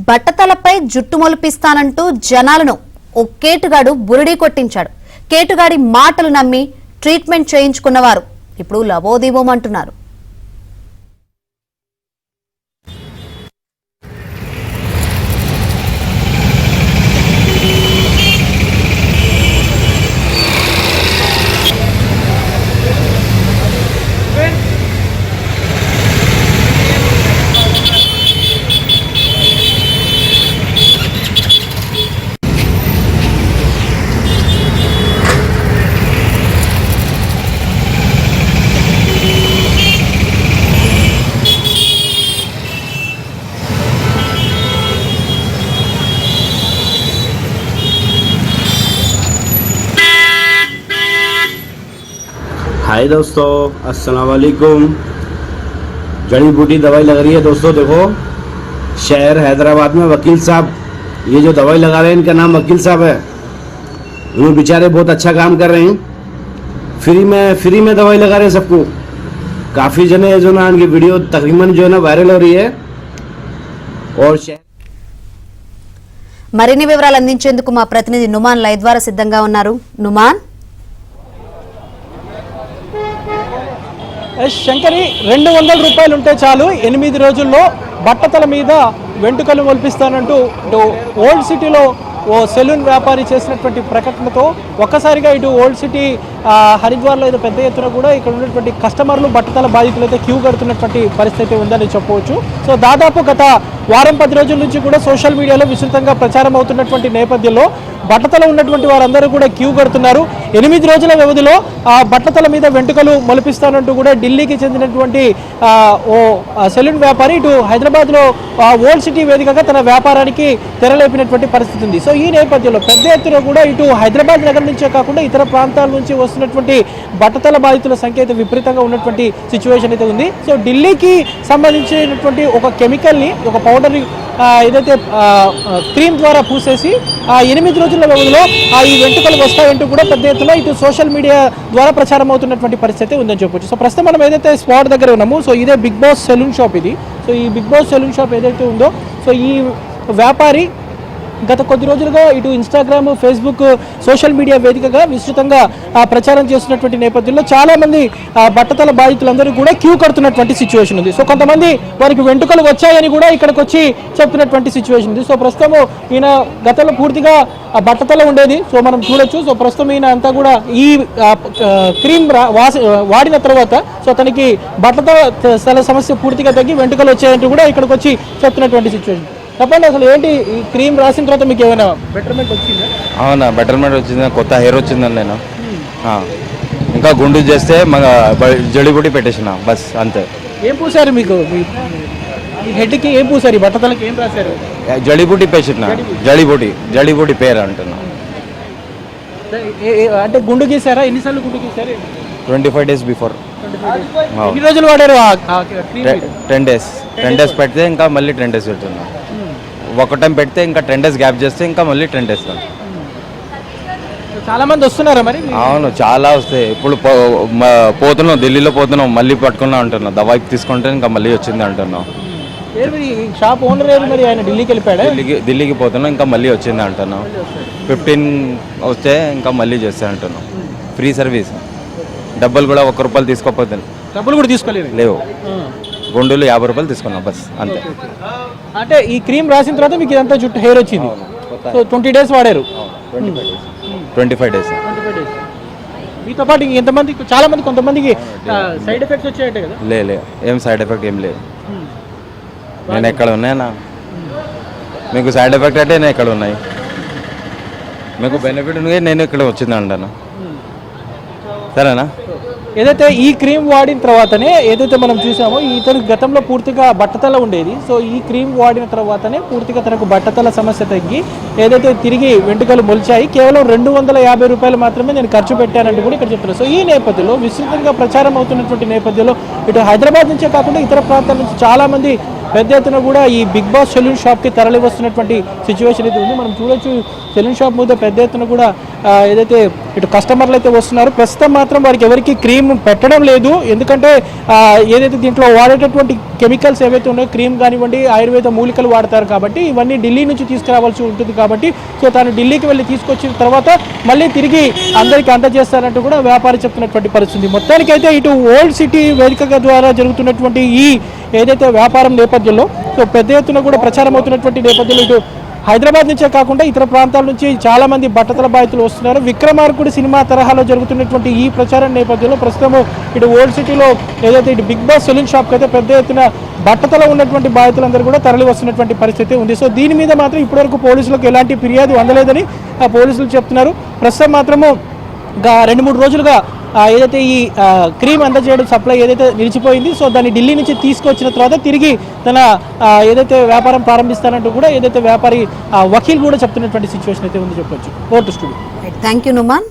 బట్టతలపై జుట్టు మొలిపిస్తానంటూ జనాలను ఓ కేటుగాడు బురిడీ కొట్టించాడు. కేటుగాడి మాటలు నమ్మి ట్రీట్మెంట్ చేయించుకున్నవారు ఇప్పుడు లబోదీబోమంటున్నారు. हाय दोस्तों, अस्सलाम वालेकुम। जड़ी बूटी दवाई लग रही है दोस्तों। देखो, शहर हैदराबाद में वकील साहब ये जो दवाई लगा रहे हैं, इनका नाम वकील साहब है। उन्होंने बेचारे बहुत अच्छा काम कर रहे हैं। फ्री में दवाई लगा रहे हैं सबको। काफ़ी जने जो ना इनकी वीडियो तकरीबन जो है ना वायरल हो रही है। और మరిన్ని వివరాలు అందించేందుకు మా ప్రతినిధి నుమాన్ లైవ్ ద్వారా సిద్ధంగా ఉన్నారు. నుమాన్, శంకరి, 200 రూపాయలు ఉంటే చాలు 8 రోజుల్లో బట్టతల మీద వెంట్రుకలు మొలిపిస్తానంటూ ఇటు ఓల్డ్ సిటీలో ఓ సెలూన్ వ్యాపారి చేసినటువంటి ప్రకటనతో ఒక్కసారిగా ఇటు ఓల్డ్ సిటీ హరిద్వార్లో అయితే పెద్ద ఎత్తున కూడా ఇక్కడ ఉన్నటువంటి కస్టమర్లు బట్టతల బాధితులు అయితే క్యూ కడుతున్నటువంటి పరిస్థితి ఉందని చెప్పవచ్చు. సో దాదాపు గత వారం 10 రోజుల నుంచి కూడా సోషల్ మీడియాలో విస్తృతంగా ప్రచారం అవుతున్నటువంటి నేపథ్యంలో బట్టతల ఉన్నటువంటి వారందరూ కూడా క్యూ కడుతున్నారు. 8 రోజుల వ్యవధిలో ఆ బట్టతల మీద వెంట్రుకలు మొలిపిస్తానంటూ కూడా ఢిల్లీకి చెందినటువంటి ఓ సెలూన్ వ్యాపారి ఇటు హైదరాబాద్లో ఓల్డ్ సిటీ వేదికగా తన వ్యాపారానికి తెరలేపినటువంటి పరిస్థితి ఉంది. సో ఈ నేపథ్యంలో పెద్ద ఎత్తున కూడా ఇటు హైదరాబాద్ నగరం నుంచే కాకుండా ఇతర ప్రాంతాల నుంచి వస్తున్నటువంటి బట్టతల బాధితుల సంఖ్య అయితే విపరీతంగా ఉన్నటువంటి సిచ్యువేషన్ అయితే ఉంది. సో ఢిల్లీకి సంబంధించినటువంటి ఒక కెమికల్ని, ఒక పౌడర్ని ఏదైతే క్రీమ్ ద్వారా పూసేసి 8 రోజుల వ్యవధిలో ఈ వెంట్రుకలు వస్తాయంటూ కూడా పెద్ద ఎత్తున ఇటు సోషల్ మీడియా ద్వారా ప్రచారం అవుతున్నటువంటి పరిస్థితి ఉందని చెప్పొచ్చు. సో ప్రస్తుతం మనం ఏదైతే స్పాట్ దగ్గర ఉన్నామో, సో ఇదే బిగ్ బాస్ సెలూన్ షాప్ ఇది. సో ఈ బిగ్ బాస్ సెలూన్ షాప్ ఏదైతే ఉందో, సో ఈ వ్యాపారి గత కొద్ది రోజులుగా ఇటు ఇన్స్టాగ్రామ్, ఫేస్బుక్, సోషల్ మీడియా వేదికగా విస్తృతంగా ప్రచారం చేస్తున్నటువంటి నేపథ్యంలో చాలామంది బట్టతల బాధితులందరూ కూడా క్యూ కడుతున్నటువంటి సిచ్యువేషన్ ఉంది. సో కొంతమంది వారికి వెంట్రుకలు వచ్చాయని కూడా ఇక్కడికి వచ్చి చెప్తున్నటువంటి సిచ్యువేషన్ ఉంది. సో ప్రస్తుతం ఈయన గతంలో పూర్తిగా బట్టతల ఉండేది. సో మనం చూడొచ్చు. సో ప్రస్తుతం ఈయన అంతా కూడా ఈ క్రీమ్ వాడిన తర్వాత సో తనకి బట్టతల సమస్య పూర్తిగా తగ్గి వెంట్రుకలు వచ్చాయంటూ కూడా ఇక్కడికి వచ్చి చెప్తున్నటువంటి సిచ్యువేషన్. చెప్పండి, అసలు ఏంటి ఈ క్రీమ్ రాసిన తర్వాత మీకు ఏమైనా బెటర్మెంట్ వచ్చిందా? అవునా, బెటర్మెంట్ వచ్చింది. కొత్త హెయిర్ వచ్చిందని నేను ఇంకా గుండు చేస్తే మన జడిబుడి పెట్టేసిన బస్ అంతే. ఏం పూసారు మీకు హెడ్కి? ఏం పూసారు? ఈ బట్టతలకి ఏం రాశారు? జడిబుడి పేసిన. జడిబుడి పేరు అంటున్నా. అంటే గుండు గీసారా? ఎన్నిసార్లు గుండు గీసారు? 25 days బిఫోర్. ఎన్ని రోజులు వాడారు? 10 days పెడితే ఇంకా మళ్ళీ 10 days పెడుతున్నా. ఒక టైం పెడితే ఇంకా 10 days గ్యాప్ చేస్తే ఇంకా మళ్ళీ 10 days. చాలా మంది వస్తున్నారా మరి? అవును, చాలా వస్తాయి. ఇప్పుడు పోతున్నాం, ఢిల్లీలో పోతున్నాం, మళ్ళీ పట్టుకున్నా అంటున్నాం. దవాయి తీసుకుంటే ఇంకా మళ్ళీ వచ్చింది అంటున్నాం. షాప్ ఓనర్ మరి ఆయన ఢిల్లీకి వెళ్ళిపోయాడా? ఢిల్లీకి పోతున్నాం, ఇంకా మళ్ళీ వచ్చింది అంటున్నాం. 15 వస్తే ఇంకా మళ్ళీ చేస్తే అంటున్నాం. Free service. డబ్బులు కూడా 1 రూపాయలు తీసుకోకపోతే. డబ్బులు కూడా తీసుకోలేదు? లేవు. గుండులు 50 రూపాయలు తీసుకున్నాం బస్ అంతే. అంటే ఈ క్రీమ్ రాసిన తర్వాత మీకు ఇదంతా జుట్టు హెయిర్ వచ్చింది. సో 20 days వాడారు. 25 days. మీతో పాటు ఎంతమంది? చాలా మంది, కొంతమందికి సైడ్ ఎఫెక్ట్స్ వచ్చాయంటే కదా? లే, ఏం సైడ్ ఎఫెక్ట్ ఏం లేదు. నేను ఎక్కడ ఉన్నాయన్నా? మీకు సైడ్ ఎఫెక్ట్ అంటే నేను ఎక్కడ ఉన్నాయి? మీకు బెనిఫిట్ ఉంది, నేను ఇక్కడ వచ్చింది అంటాను. సరేనా? ఏదైతే ఈ క్రీమ్ వాడిన తర్వాతనే ఏదైతే మనం చూసామో, ఇతను గతంలో పూర్తిగా బట్టతల ఉండేది. సో ఈ క్రీమ్ వాడిన తర్వాతనే పూర్తిగా తనకు బట్టతల సమస్య తగ్గి ఏదైతే తిరిగి వెంట్రుకలు మొలిచాయి. కేవలం 250 రూపాయలు మాత్రమే నేను ఖర్చు పెట్టానంటూ కూడా ఇక్కడ చెప్తున్నారు. సో ఈ నేపథ్యంలో విస్తృతంగా ప్రచారం అవుతున్నటువంటి నేపథ్యంలో ఇటు హైదరాబాద్ నుంచే కాకుండా ఇతర ప్రాంతాల నుంచి చాలామంది పెద్ద ఎత్తున కూడా ఈ బిగ్ బాస్ సెలూన్ షాప్కి తరలి వస్తున్నటువంటి సిచ్యువేషన్ అయితే ఉంది. మనం చూడొచ్చు సెలూన్ షాప్ మీద పెద్ద ఎత్తున కూడా ఏదైతే ఇటు కస్టమర్లు అయితే వస్తున్నారు. ప్రస్తుతం మాత్రం వారికి ఎవరికి క్రీమ్ పెట్టడం లేదు. ఎందుకంటే ఏదైతే దీంట్లో వాడేటటువంటి కెమికల్స్ ఏవైతే ఉన్నాయో, క్రీమ్ కానివ్వండి, ఆయుర్వేద మూలికలు వాడతారు కాబట్టి ఇవన్నీ ఢిల్లీ నుంచి తీసుకురావాల్సి ఉంటుంది కాబట్టి సో తాను ఢిల్లీకి వెళ్ళి తీసుకొచ్చిన తర్వాత మళ్ళీ తిరిగి అందరికీ అందజేస్తారంటూ కూడా వ్యాపారి చెప్తున్నటువంటి పరిస్థితి. మొత్తానికైతే ఇటు ఓల్డ్ సిటీ వేదిక ద్వారా జరుగుతున్నటువంటి ఈ ఏదైతే వ్యాపారం నేపథ్యంలో సో పెద్ద ఎత్తున కూడా ప్రచారం అవుతున్నటువంటి నేపథ్యంలో ఇటు హైదరాబాద్ నుంచే కాకుండా ఇతర ప్రాంతాల నుంచి చాలా మంది బట్టతల బాధితులు వస్తున్నారు. విక్రమార్కుడు సినిమా తరహాలో జరుగుతున్నటువంటి ఈ ప్రచారం నేపథ్యంలో ప్రస్తుతం ఇటు ఓల్డ్ సిటీలో ఏదైతే ఇటు బిగ్ బాస్ సెలూన్ షాప్కి అయితే పెద్ద ఎత్తున బట్టతల ఉన్నటువంటి బాధితులందరూ కూడా తరలి వస్తున్నటువంటి పరిస్థితి ఉంది. సో దీని మీద మాత్రం ఇప్పటివరకు పోలీసులకు ఎలాంటి ఫిర్యాదు అందలేదని పోలీసులు చెప్తున్నారు. ప్రస్తుతం మాత్రము 2-3 రోజులుగా ఏదైతే ఈ క్రీమ్ అందజేయడం సప్లై ఏదైతే నిలిచిపోయింది సో దాన్ని ఢిల్లీ నుంచి తీసుకొచ్చిన తర్వాత తిరిగి తన ఏదైతే వ్యాపారం ప్రారంభిస్తానంటూ కూడా ఏదైతే వ్యాపారి వకీల్ కూడా చెప్తున్నటువంటి సిచ్యువేషన్ అయితే ఉంది చెప్పొచ్చు. Vote studio. Thank you Numan.